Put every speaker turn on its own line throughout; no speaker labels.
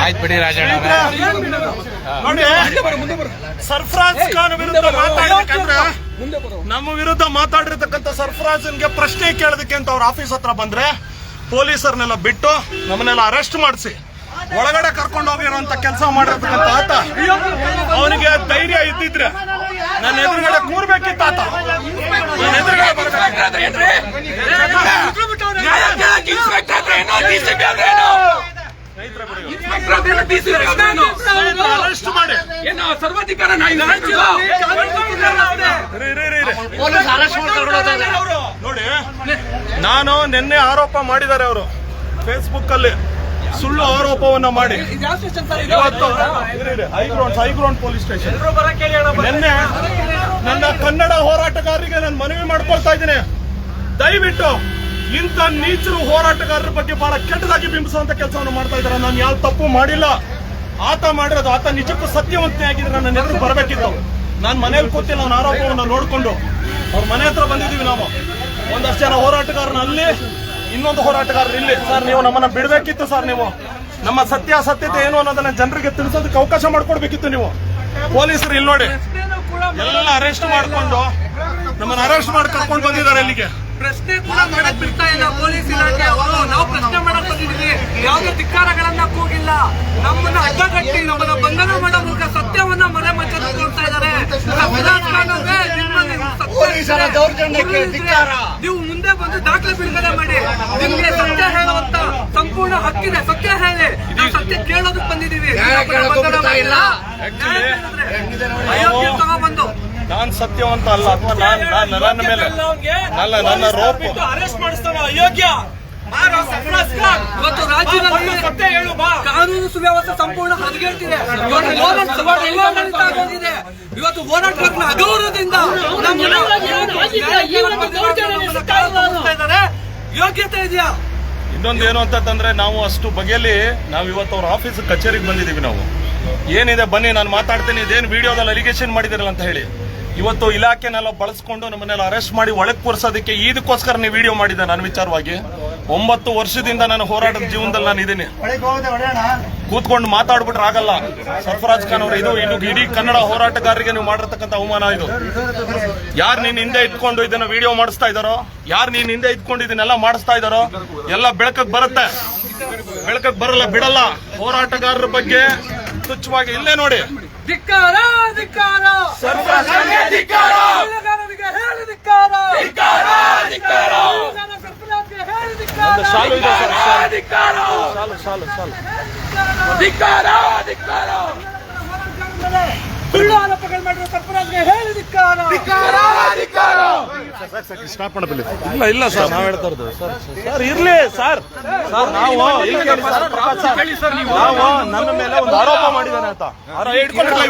ಆಯ್ತು ಬಿಡಿ ರಾಜಣ್ಣ.
ನೋಡಿ, ಸರ್ಫರಾಜ್ ಖಾನ್ ವಿರುದ್ಧ ಮಾತಾಡಬೇಕಂದ್ರೆ ನಮ್ಮ ವಿರುದ್ಧ ಮಾತಾಡಿರ್ತಕ್ಕಂಥ ಸರ್ಫರಾಜ್ಗೆ ಪ್ರಶ್ನೆ ಕೇಳೋದಕ್ಕೆ ಅಂತ ಅವ್ರ ಆಫೀಸ್ ಹತ್ರ ಬಂದ್ರೆ ಪೊಲೀಸರನ್ನೆಲ್ಲ ಬಿಟ್ಟು ನಮ್ಮನ್ನೆಲ್ಲ ಅರೆಸ್ಟ್ ಮಾಡಿಸಿ ಒಳಗಡೆ ಕರ್ಕೊಂಡು ಹೋಗಿರುವಂತ ಕೆಲಸ ಮಾಡಿರ್ತಕ್ಕಂಥ ಆತ, ಅವನಿಗೆ ಧೈರ್ಯ ಇದ್ದಿದ್ರೆ ನನ್ನ ಎದುರುಗಡೆ ಕೂರ್ಬೇಕಿತ್ತು. ಆತ ನನ್ನ ಎದುರುಗಡೆ ಅರೆಸ್ಟ್ ಮಾಡಿ
ಸರ್ವಾಧಿಕಾರ
ನೋಡಿ. ನಾನು ನಿನ್ನೆ ಆರೋಪ ಮಾಡಿದ್ದಾರೆ ಅವರು ಫೇಸ್ಬುಕ್ ಅಲ್ಲಿ, ಸುಳ್ಳು ಆರೋಪವನ್ನ ಮಾಡಿ ಇವತ್ತು ಹೈಗ್ರೌಂಡ್ ಪೊಲೀಸ್ ಸ್ಟೇಷನ್ ನಿನ್ನೆ ನನ್ನ ಕನ್ನಡ ಹೋರಾಟಗಾರರಿಗೆ ನಾನು ಮನವಿ ಮಾಡ್ಕೊಳ್ತಾ ಇದ್ದೀನಿ, ದಯವಿಟ್ಟು ಇಂಥ ನೀಚರು ಹೋರಾಟಗಾರರ ಬಗ್ಗೆ ಬಹಳ ಕೆಟ್ಟದಾಗಿ ಬಿಂಬಿಸುವಂತ ಕೆಲಸವನ್ನು ಮಾಡ್ತಾ ಇದ್ದಾರೆ. ನಾನು ಯಾವ ತಪ್ಪು ಮಾಡಿಲ್ಲ, ಆತ ಮಾಡಿರೋದು. ಆತ ನಿಜಕ್ಕೂ ಸತ್ಯವಂತೆ ಆಗಿದ್ರೆ ನನ್ನ ಎದುರು ಬರಬೇಕಿತ್ತು. ನಾನು ಮನೇಲಿ ಕೂತಿಲ್ಲ, ಅವನ ಆರೋಪವನ್ನು ನೋಡ್ಕೊಂಡು ಅವ್ರ ಮನೆ ಹತ್ರ ಬಂದಿದ್ದೀವಿ. ನಾವು ಒಂದಷ್ಟು ಜನ ಹೋರಾಟಗಾರನ ಅಲ್ಲಿ, ಇನ್ನೊಂದು ಹೋರಾಟಗಾರರು ಇಲ್ಲಿ. ಸರ್, ನೀವು ನಮ್ಮನ್ನ ಬಿಡಬೇಕಿತ್ತು ಸರ್. ನೀವು ನಮ್ಮ ಸತ್ಯಾಸತ್ಯತೆ ಏನು ಅನ್ನೋದನ್ನ ಜನರಿಗೆ ತಿಳಿಸೋದಕ್ಕೆ ಅವಕಾಶ ಮಾಡ್ಕೊಡ್ಬೇಕಿತ್ತು. ನೀವು ಪೊಲೀಸರು ಇಲ್ಲಿ ನೋಡಿ ಎಲ್ಲ ಅರೆಸ್ಟ್ ಮಾಡ್ಕೊಂಡು ನಮ್ಮನ್ನ ಅರೆಸ್ಟ್ ಮಾಡಿ ಕರ್ಕೊಂಡು ಬಂದಿದ್ದಾರೆ ಇಲ್ಲಿಗೆ.
ಪ್ರಶ್ನೆ ಕೂಡ ಮಾಡಕ್ ಬಿಡ್ತಾ ಇಲ್ಲ ಪೊಲೀಸ್ ಇಲಾಖೆ ಅವರು. ನಾವು ಪ್ರಶ್ನೆ ಮಾಡಕ್ ಬಂದಿದ್ದೀವಿ, ಯಾವುದೇ ಧಿಕ್ಕಾರಗಳನ್ನ ಕೂಗಿಲ್ಲ. ನಮ್ಮನ್ನ ಅಡ್ಡಗಟ್ಟಿ ನಮ್ಮನ್ನ ಬಂಧನ ಮಾಡೋ ಮೂಲಕ ಸತ್ಯವನ್ನ ಮನೆ ಮಚ್ಚಲು ತೋರಿಸ್ತಾ ಇದ್ದಾರೆ. ನೀವು ಮುಂದೆ ಬಂದು ದಾಖಲೆ ಬಿಡುಗಡೆ ಮಾಡಿ, ನಿಮ್ಗೆ ಸತ್ಯ ಹೇಳುವಂತ ಸಂಪೂರ್ಣ ಹಕ್ಕಿದೆ. ಸತ್ಯ ಹೇಳಿ, ನಾವು ಸತ್ಯ ಕೇಳೋದಕ್ಕೆ ಬಂದಿದ್ದೀವಿ. ಅಯೋಗ್ಯ ತಗೊಬಂದು
ನಾನ್ ಸತ್ಯವಂತ ಅಲ್ಲ, ಅಥವಾ ನನ್ನ ಮೇಲೆ ನನ್ನ ರೋಪ್
ಅರೆಸ್ಟ್ ಮಾಡಿಸ್ತಾನ ಅಯೋಗ್ಯ. ಇವತ್ತು ರಾಜ್ಯದಲ್ಲಿ ಕಾನೂನು ಸುವ್ಯವಸ್ಥೆ ಸಂಪೂರ್ಣ ಹದಗೆಟ್ಟಿದೆ. ಇವತ್ತು ಹೋರಾಟಗಾರನ ಅಗೌರವದಿಂದ ಯೋಗ್ಯತೆ ಇದೆಯಾ?
ಇನ್ನೊಂದು ಏನು ಅಂತಂದ್ರೆ, ನಾವು ಅಷ್ಟು ಬಗೆಯಲ್ಲಿ ನಾವು ಇವತ್ತು ಅವ್ರ ಆಫೀಸ್ ಕಚೇರಿಗೆ ಬಂದಿದ್ದೀವಿ. ನಾವು ಏನಿದೆ ಬನ್ನಿ ನಾನು ಮಾತಾಡ್ತೀನಿ, ಇದೇನು ವಿಡಿಯೋದಲ್ಲಿ ಅಲಿಗೇಷನ್ ಮಾಡಿದಿರಲ್ಲ ಅಂತ ಹೇಳಿ ಇವತ್ತು ಇಲಾಖೆನೆಲ್ಲ ಬಳಸ್ಕೊಂಡು ನಮ್ಮನ್ನೆಲ್ಲ ಅರೆಸ್ಟ್ ಮಾಡಿ ಒಳಗೆ ಕೂರಿಸೋದಕ್ಕೆ ಇದಕ್ಕೋಸ್ಕರ ನೀವು ವಿಡಿಯೋ ಮಾಡಿದ್ದೆ. ನನ್ನ ವಿಚಾರವಾಗಿ 9 ವರ್ಷದಿಂದ ನಾನು ಹೋರಾಟದ ಜೀವನದಲ್ಲಿ ನಾನು ಇದೀನಿ. ಕೂತ್ಕೊಂಡು ಮಾತಾಡ್ಬಿಟ್ರೆ ಆಗಲ್ಲ. ಸರ್ಫರಾಜ್ ಖಾನ್ ಅವರು, ಇದು ಇಡೀ ಕನ್ನಡ ಹೋರಾಟಗಾರರಿಗೆ ನೀವು ಮಾಡಿರ್ತಕ್ಕಂಥ ಅವಮಾನ ಇದು. ಯಾರು ನೀನ್ ಹಿಂದೆ ಇಟ್ಕೊಂಡು ಇದನ್ನ ವಿಡಿಯೋ ಮಾಡಿಸ್ತಾ ಇದ್ದಾರೋ, ಯಾರು ನೀನ್ ಹಿಂದೆ ಇಟ್ಕೊಂಡು ಇದನ್ನೆಲ್ಲ ಮಾಡಿಸ್ತಾ ಇದ್ದಾರೋ ಎಲ್ಲ ಬೆಳಕಕ್ಕೆ ಬರುತ್ತೆ. ಬೆಳಕಕ್ಕೆ ಬರಲ್ಲ, ಬಿಡಲ್ಲ. ಹೋರಾಟಗಾರರ ಬಗ್ಗೆ ತುಚ್ಛವಾಗಿ ಇಲ್ಲೇ ನೋಡಿ.
ಧಿಕ್ಕಾರ ಧಿಕ್ಕಾರ
ಶಾಲು ಇದೆ ಸರ್,
ಸುಳ್ಳು ಆರೋಪಗಳು ಮಾಡಿರೋ ಸರ್ಫರಾಜ್ಗೆ ಹೇಳಿ ಧಿಕ್ಕಾರ.
ಇಲ್ಲ ಇಲ್ಲ ಸರ್, ನಾವ್ ಹೇಳ್ತಾ ಇರೋದು ಸರ್ ಇರ್ಲಿ ಸರ್. ನಾವು ನನ್ನ ಮೇಲೆ ಒಂದು ಆರೋಪ ಮಾಡಿದ್ದಾನೆ ಅಂತ ಇಟ್ಕೊಂಡಿರಲ್ಲ.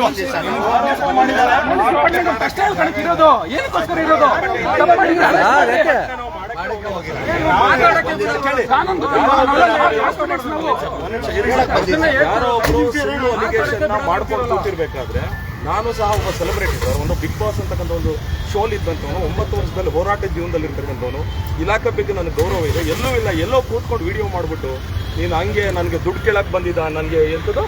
ಯಾರೋ ಒಬ್ರು ಸುಳ್ಳು ಅಲಿಗೇಷನ್ ಮಾಡ್ಕೊಂಡು ಕೂತಿರ್ಬೇಕಾದ್ರೆ ನಾನು ಸಹ ಒಬ್ಬ ಸೆಲೆಬ್ರಿಟಿ ಸರ್. ಒಂದು ಬಿಗ್ ಬಾಸ್ ಅಂತಕ್ಕಂಥ ಒಂದು ಶೋಲ್ ಇದ್ದಂಥವನು, 9 ವರ್ಷದಲ್ಲಿ ಹೋರಾಟ ಜೀವನದಲ್ಲಿ ಇರ್ತಕ್ಕಂಥವನು. ಇಲಾಖೆ ಬಗ್ಗೆ ನನಗೆ ಗೌರವ ಇದೆ. ಎಲ್ಲೂ ಇಲ್ಲ, ಎಲ್ಲೋ ಕೂತ್ಕೊಂಡು ವಿಡಿಯೋ ಮಾಡ್ಬಿಟ್ಟು ನೀನು ಹಂಗೆ ನನಗೆ ದುಡ್ಡು ಕೇಳಕ್ ಬಂದಿದ್ದ, ನನಗೆ ಎಂತದ್ದು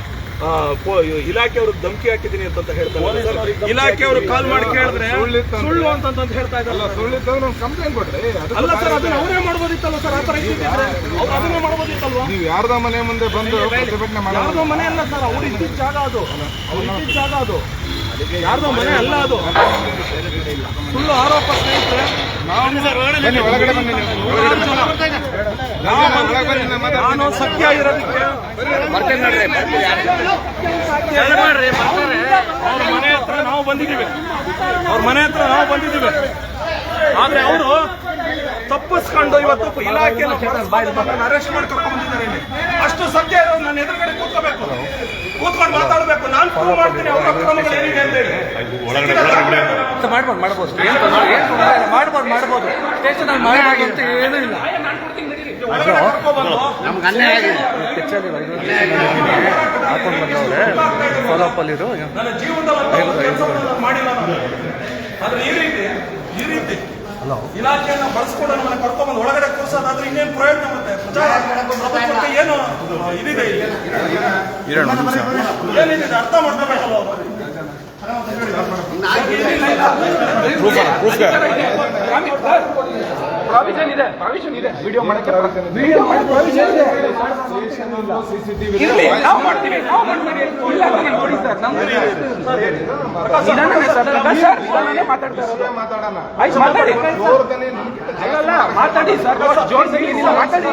ಇಲಾಖೆಯವ್ರಿಗೆ ಧಮಕಿ ಹಾಕಿದ್ದೀನಿ ಅಂತ ಹೇಳ್ತಾರೆ. ಇಲಾಖೆಯವರು ಕಾಲ್ ಮಾಡಿ ಕೇಳಿದ್ರೆ ಸುಳ್ಳು ಅಂತ ಹೇಳ್ತಾ ಇದ್ದಾರೆ.
ಕಂಪ್ಲೇಂಟ್ ಕೊಟ್ರೆ
ಅಲ್ಲ ಸರ್, ಅದನ್ನ ಅವರೇ ಮಾಡ್ಬೋದಿತ್ತಲ್ಲ ಸರ್. ಆತರ ಇದ್ದಿದ್ರೆ ಅವ್ರು ಅದನ್ನೇ ಮಾಡ್ಬೋದಿತ್ತಲ್ವಾ?
ನೀವು ಯಾರ್ದೋ ಮನೆ ಮುಂದೆ ಬಂದು ಪ್ರತಿಭಟನೆ ಮಾಡಿ.
ಯಾರ್ದೋ ಮನೆ ಅಲ್ಲ ಸರ್, ಅವ್ರು ಇದ್ದಿದ್ದ ಜಾಗ ಅದು. ಯಾರ್ದೋ ಮನೆ ಅಲ್ಲ ಅದು. ಸುಳ್ಳು ಆರೋಪ ಸ್ನೇಹಿತರೆ.
ಒಳಗಡೆ ಬನ್ನಿ,
ನಾನು ಸತ್ಯ ಇರೋದಕ್ಕೆ ಅವ್ರ ಮನೆ ಹತ್ರ ನಾವು ಬಂದಿದ್ದೀವಿ. ಆದ್ರೆ ಅವರು ತಪ್ಪಿಸ್ಕೊಂಡು ಇವತ್ತು ಇಲಾಖೆ ಅರೆಸ್ಟ್ ಮಾಡಿ ಕರ್ಕೊಂಡು ಬಂದಿದ್ದಾರೆ ಇಲ್ಲಿ. ಅಷ್ಟು ಸತ್ಯ ಇರೋದು ನನ್ನ ಎದುರುಗಡೆ ಕೂತ್ಕೊಂಡು ಮಾತಾಡಬೇಕು. ನಾನು ಪ್ರೂವ್ ಮಾಡ್ತೀನಿ ಅವ್ರ ಅಕ್ರಮಗಳು ಏನಿದೆ ಅಂತ ಹೇಳಿ.
ಮಾಡ್ಬೋದು ಸ್ಟೇಷನ್ ಅಲ್ಲಿ ಮಾಡಿ ಅಂತ ಏನೂ ಇಲ್ಲ.
ನಮ್ಗೆ ಅನ್ಯಾಯ ಆಗಿದೆ.
ನನ್ನ ಜೀವನದಲ್ಲಿ ಮಾಡಿಲ್ಲ. ಆದ್ರೆ ಈ ರೀತಿ ಇಲಾಖೆಯನ್ನ ಬಳಸ್ಕೊಂಡು ನಮ್ಮನ್ನ ಕರ್ಕೊಂಡ್ಬಂದು ಒಳಗಡೆ ಕೂರಿಸೋದಾದ್ರೆ ಇನ್ನೇನು ಪ್ರಯೋಜನ ಮತ್ತೆ ಪ್ರಜಾಪ್ರಭುತ್ವಕ್ಕೆ ಏನು ಇದಿದೆ ಇಲ್ಲಿ ಏನಿದೆ ಅರ್ಥ ಮಾಡ್ಕೋಬೇಕಲ್ಲ ಅವರು.
ಪ್ರಾವಿಷನ್ ಇದೆ ವಿಡಿಯೋ ಮಾಡಕ್ಕೆ ಇರ್ಲಿ, ನಾವು ಮಾಡ್ತೀವಿ ಇಲ್ಲ ಅಂತ ನಾನು ನೋಡಿ ಸರ್, ನಮ್ಮ ನಿಧಾನನೇ ಸರ್, ನಿಧಾನನೇ ಮಾತಾಡ್ತಾ ಇರೋದು. ಆಯ್ತು ಮಾತಾಡಿ, ಅಲ್ಲ ಮಾತಾಡಿ ಸರ್, ಜೋರ್ ಸಿಗ್ಲಿಲ್ಲ ಮಾತಾಡಿ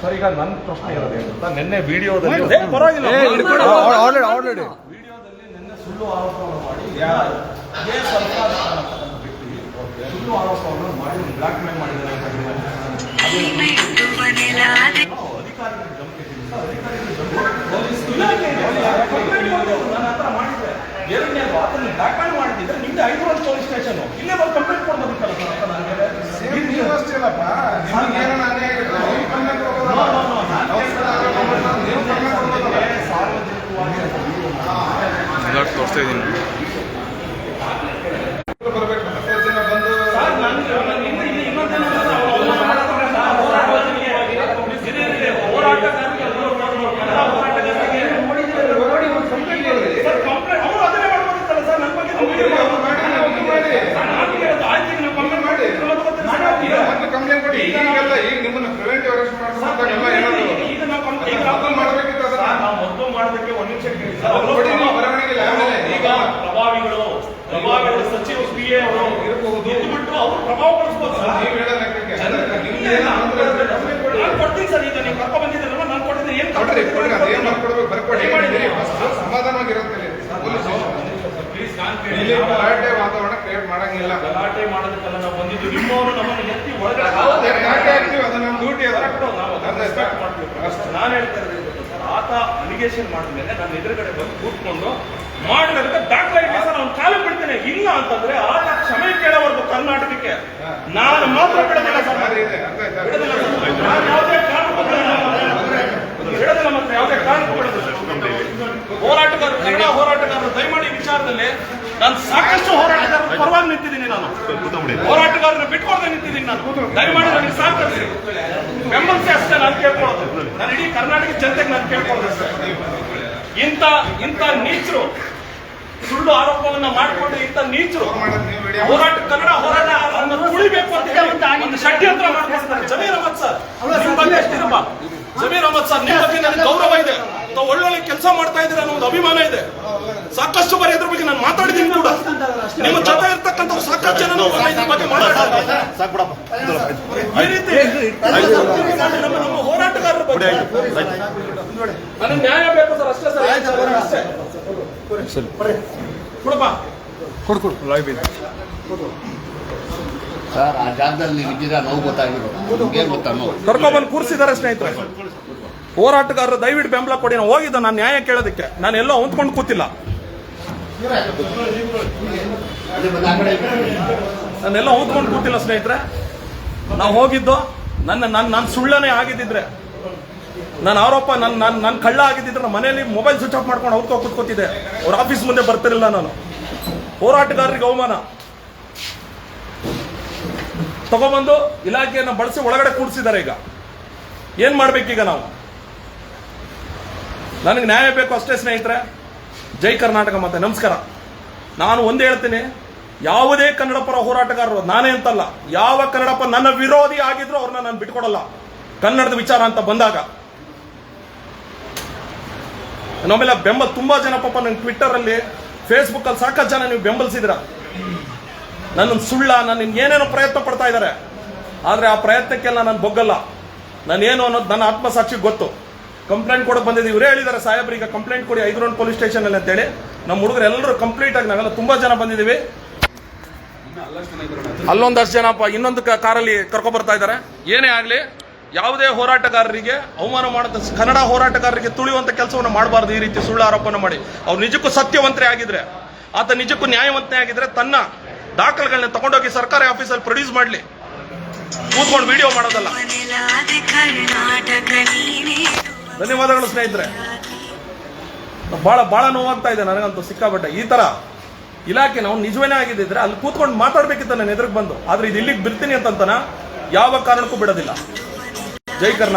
ಸರ್. ಈಗ ನನ್ನ ಪ್ರಶ್ನೆ ಇರೋದು ಅಂತ ನಿನ್ನೆ ವಿಡಿಯೋದಲ್ಲಿ ಪರವಾಗಿಲ್ಲ ವಿಡಿಯೋದಲ್ಲಿ ನಿನ್ನೆ ಸುಳ್ಳು ಆರೋಪವನ್ನು ಮಾಡಿ ಇದೇ ಸರ್ಕಾರ ಸುಳ್ಳು ಆರೋಪವನ್ನು ಮಾಡಿ ಬ್ಲಾಕ್ ಮೇಲ್ ಮಾಡಿದ್ದಾರೆ ಅಂತ ಎರಡನೇ ಅದನ್ನು ಬ್ಲಾಕ್ ಮೇಲ್ ಮಾಡಿದ್ರೆ ನಿಮ್ದೆ 5 ವರ್ಷ ಪೊಲೀಸ್ ಸ್ಟೇಷನ್ ಇಲ್ಲೇ ಬಂದು ಕಂಪ್ಲೇಂಟ್ ಕೊಡ್ಬೋದಿತ್ತಲ್ಲ ಸರ್.
ತೋರಿಸ್ತಾ ಇದ್ದೀನಿ.
ಕಂಪ್ಲೇಂಟ್ ಕೊಡಿ. ಈಗ ನಿಮ್ಮನ್ನ ಪ್ರಿವೆಂಟಿವ್ ಅರೆಸ್ಟ್
ಮೊದಲು ಮಾಡೋದಕ್ಕೆ ಒಂದು ನಿಮಿಷ ಕೇಳಿ. ಪ್ರಭಾವಿಗಳು ಸಚಿವ PA ಅವರು ಇರಬಹುದು, ಬಿಟ್ಟು ಅವರು ಪ್ರಭಾವ ಪಡಿಸಬಹುದು. ನಾನು ಕೊಡ್ತೀನಿ ಸರ್, ಈಗ ನೀವು ಕರ್ಕೊಂಡು ಬಂದಿದ್ದಲ್ಲ, ನಾನು ಕೊಡ್ತೀನಿ. ಏನು
ಸಮಾಧಾನವಾಗಿರುತ್ತೆ. ವಾತಾವರಣ ಕ್ರಿಯೇಟ್ ಮಾಡಂಗಿಲ್ಲ.
ಗಲಾಟೆ ಮಾಡೋದಕ್ಕೆಲ್ಲ ನಾವು ಬಂದಿದ್ದು. ನಿಮ್ಮವರು ನಮ್ಮನ್ನು ಎತ್ತಿ ಒಳಗಡೆ ನಾನು ಹೇಳ್ತಾ ಇರೋದು ಸರ್, ಆತ ಅಲಿಗೇಷನ್ ಮಾಡಿದ್ಮೇಲೆ ನಾನು ಎದುರುಗಡೆ ಬಂದು ಕೂತ್ಕೊಂಡು ಮಾಡಿದ್ರೆ ದಾಖಲಾಗಿ ಸರ್ ಅವ್ನು ಕಾಲು ಬಿಡ್ತೇನೆ. ಇಲ್ಲ ಅಂತಂದ್ರೆ ಆತ ಕ್ಷಮೆ ಕೇಳವರೆಗೂ ಕರ್ನಾಟಕಕ್ಕೆ ನಾನು ಮಾತ್ರ ಬಿಡೋದಿಲ್ಲ ಸರ್. ಬಿಡೋದಿಲ್ಲ ಸರ್, ನಾನು ಯಾವುದೇ ಕಾರಣಕ್ಕೂ ಬಿಡೋದಿಲ್ಲ, ಮತ್ತೆ ಯಾವುದೇ ಕಾರಣಕ್ಕೂ ಬಿಡೋದಿಲ್ಲ. ಹೋರಾಟಗಾರರು, ಕನ್ನಡ ಹೋರಾಟಗಾರರು, ದಯಮಾಡಿ ವಿಚಾರದಲ್ಲಿ ನಾನು ಸಾಕಷ್ಟು ಹೋರಾಟಗಾರರ ಪರವಾಗಿ ನಿಂತಿದ್ದೀನಿ. ನಾನು ಹೋರಾಟಗಾರರನ್ನ ಬಿಟ್ಕೊಳ್ದೆ ನಿಂತಿದ್ದೀನಿ. ನಾನು ದಯಮಾಡಿ ನನಗೆ ಸಹಕರಿಸಿ, ಬೆಂಬಲಿಸಿ ಅಷ್ಟೇ ನಾನು ಕೇಳ್ಕೊಳ್ಳೋದು. ನಾನು ಇಡೀ ಕರ್ನಾಟಕ ಜನತೆಗೆ ನಾನು ಕೇಳ್ಕೊಳ್ಳೋದು ಅಷ್ಟೇ. ಇಂಥ ನೀಚರು ಸುಳ್ಳು ಆರೋಪವನ್ನ ಮಾಡಿಕೊಂಡು ಇಂಥ ನೀಚರು ಕನ್ನಡ ಹೋರಾಟ ತುಳಿಬೇಕು ಅಂತ ಹೇಳಿ ಒಂದು ಷಡ್ಯಂತ್ರ ಮಾಡ್ಕೊಳ್ತಾರೆ. ಜಮೀರ್ ಅಹಮದ್ ಸರ್, ನಿಮ್ಮ ಬಗ್ಗೆ ಎಷ್ಟಿರಪ್ಪ? ಜಮೀರ್ ಅಹಮದ್ ಸರ್, ನಿಮ್ಮ ಬಗ್ಗೆ ನನಗೆ ಗೌರವ ಇದೆ. ತಾವು ಒಳ್ಳೊಳ್ಳೆ ಕೆಲಸ ಮಾಡ್ತಾ ಇದ್ದೀರಾ ಅನ್ನೋ ಒಂದು ಅಭಿಮಾನ ಇದೆ. ಸಾಕಷ್ಟು ಬಾರಿ ಇದ್ರ ಬಗ್ಗೆ ನಾನು ಮಾತಾಡಿದ್ದೀನಿ ಕೂಡ. ನಿಮ್ಮ ಜೊತೆ ಇರ್ತಕ್ಕಂಥ ಸಾಕಷ್ಟು ಜನ ಇದ್ರ ಬಗ್ಗೆ ಮಾತಾಡ್ತಾರೆ. ಈ ರೀತಿ ನಮ್ಮ ಹೋರಾಟಗಾರರ ಬಗ್ಗೆ ನನಗೆ ನ್ಯಾಯ ಬೇಕು ಸರ್, ಅಷ್ಟೇ ಸರ್. ಅಷ್ಟೇ ಕೊಡಪ್ಪ, ಕೊಡು
ಸರ್. ಆ ಜಾಗದಲ್ಲಿ ನೀವು ಇದ್ದೀರಾ, ನೋವು ಗೊತ್ತಾಗಿರೋದು
ಕರ್ಕೊಂಡ್ಬಂದು ಕೂರಿಸಿದ್ದಾರೆ ಸ್ನೇಹಿತರೆ. ಹೋರಾಟಗಾರರು ದಯವಿಟ್ಟು ಬೆಂಬಲ ಕೊಡಿ. ನಾನು ಹೋಗಿದ್ದ ನಾನು ನ್ಯಾಯ ಕೇಳೋದಕ್ಕೆ, ನಾನು ಎಲ್ಲೋ ಹೊಂದ್ಕೊಂಡು ಕೂತಿಲ್ಲ. ನಾನೆಲ್ಲ ಹೊಂದ್ಕೊಂಡು ಕೂತಿಲ್ಲ ಸ್ನೇಹಿತರೆ. ನಾವು ಹೋಗಿದ್ದು ನನ್ನ ಸುಳ್ಳನೇ ಆಗಿದ್ದಿದ್ರೆ, ನನ್ನ ಆರೋಪ ನನ್ನ ಕಳ್ಳ ಆಗಿದ್ದಿದ್ರೆ ನಮ್ಮ ಮನೆಯಲ್ಲಿ ಮೊಬೈಲ್ ಸ್ವಿಚ್ ಆಫ್ ಮಾಡ್ಕೊಂಡು ಅವ್ರಿಗೂ ಕೂತ್ಕೋತಿದ್ದೆ. ಅವ್ರ ಆಫೀಸ್ ಮುಂದೆ ಬರ್ತಿರಲಿಲ್ಲ ನಾನು. ಹೋರಾಟಗಾರರಿಗೆ ಅವಮಾನ ತಗೊಂಡ್ಬಂದು ಇಲಾಖೆಯನ್ನು ಬಳಸಿ ಒಳಗಡೆ ಕೂಡಿಸಿದ್ದಾರೆ. ಈಗ ಏನ್ ಮಾಡ್ಬೇಕೀಗ ನಾವು? ನನಗೆ ನ್ಯಾಯ ಬೇಕು ಅಷ್ಟೇ ಸ್ನೇಹಿತರೆ. ಜೈ ಕರ್ನಾಟಕ. ಮತ್ತೆ ನಮಸ್ಕಾರ. ನಾನು ಒಂದೇ ಹೇಳ್ತೀನಿ, ಯಾವುದೇ ಕನ್ನಡ ಪರ ಹೋರಾಟಗಾರರು, ನಾನೇ ಅಂತಲ್ಲ, ಯಾವ ಕನ್ನಡಪ್ಪ ನನ್ನ ವಿರೋಧಿ ಆಗಿದ್ರು ಅವ್ರನ್ನ ನಾನು ಬಿಟ್ಕೊಡಲ್ಲ. ಕನ್ನಡದ ವಿಚಾರ ಅಂತ ಬಂದಾಗ ನಮ್ಮೆಲ್ಲ ಬೆಂಬಲ ತುಂಬಾ ಜನ ಪಾಪ ನನ್ನ ಟ್ವಿಟ್ಟರ್ ಅಲ್ಲಿ, ಫೇಸ್ಬುಕ್ ಅಲ್ಲಿ ಸಾಕಷ್ಟು ಜನ ನೀವು ಬೆಂಬಲಿಸಿದ್ರ. ನನ್ನ ಸುಳ್ಳ, ನನ್ನ ಏನೇನೋ ಪ್ರಯತ್ನ ಪಡ್ತಾ ಇದ್ದಾರೆ. ಆದ್ರೆ ಆ ಪ್ರಯತ್ನಕ್ಕೆಲ್ಲ ನಾನು ಬೊಗ್ಗಲ್ಲ. ನಾನೇನು ಅನ್ನೋದು ನನ್ನ ಆತ್ಮಸಾಕ್ಷಿಗೆ ಗೊತ್ತು. ಕಂಪ್ಲೇಂಟ್ ಕೊಡಕ್ಕೆ ಬಂದಿದ್ದೀವಿ. ಇವರೇ ಹೇಳಿದ್ದಾರೆ, ಸಾಹೇಬ್ರು ಈಗ ಕಂಪ್ಲೇಂಟ್ ಕೊಡಿ 5 ರೌಂಡ್ ಪೊಲೀಸ್ ಸ್ಟೇಷನ್ ಅಲ್ಲಿ ಅಂತೇಳಿ. ನಮ್ಮ ಹುಡುಗರು ಎಲ್ಲರೂ ಕಂಪ್ಲೀಟ್ ಆಗಿ ನಾವೆಲ್ಲ ತುಂಬಾ ಜನ ಬಂದಿದ್ದೀವಿ. ಅಲ್ಲೊಂದಷ್ಟು ಜನ ಇನ್ನೊಂದು ಕಾರಲ್ಲಿ ಕರ್ಕೊ ಬರ್ತಾ ಇದ್ದಾರೆ. ಏನೇ ಆಗ್ಲಿ, ಯಾವುದೇ ಹೋರಾಟಗಾರರಿಗೆ ಅವಮಾನ ಮಾಡುತ್ತ, ಕನ್ನಡ ಹೋರಾಟಗಾರರಿಗೆ ತುಳಿಯುವಂತ ಕೆಲಸವನ್ನು ಮಾಡಬಾರ್ದು. ಈ ರೀತಿ ಸುಳ್ಳು ಆರೋಪನ ಮಾಡಿ ಅವ್ರು ನಿಜಕ್ಕೂ ಸತ್ಯವಂತರೇ ಆಗಿದ್ರೆ, ಆತ ನಿಜಕ್ಕೂ ನ್ಯಾಯವಂತನೇ ಆಗಿದ್ರೆ ತನ್ನ ದಾಖಲೆಗಳನ್ನ ತಗೊಂಡೋಗಿ ಸರ್ಕಾರಿ ಆಫೀಸಲ್ಲಿ ಪ್ರೊಡ್ಯೂಸ್ ಮಾಡಲಿ, ಕೂತ್ಕೊಂಡು ವಿಡಿಯೋ ಮಾಡೋದಲ್ಲ. ಧನ್ಯವಾದಗಳು ಸ್ನೇಹಿತರೆ. ಬಹಳ ನೋವಾಗ್ತಾ ಇದೆ ನನಗಂತೂ ಸಿಕ್ಕಾಬಟ್ಟೆ. ಈ ತರ ಇಲಾಖೆ ನಾವು ನಿಜವೇನೇ ಆಗಿದ್ದಿದ್ರೆ ಅಲ್ಲಿ ಕೂತ್ಕೊಂಡು ಮಾತಾಡ್ಬೇಕಿತ್ತ ನಾನು ಎದುರಿಗೆ ಬಂದು. ಆದ್ರೆ ಇದು ಇಲ್ಲಿಗೆ ಬಿಡ್ತೀನಿ ಅಂತಂತಾನ ಯಾವ ಕಾರಣಕ್ಕೂ ಬಿಡೋದಿಲ್ಲ. ಜೈ ಕರ್ನಾಟಕ.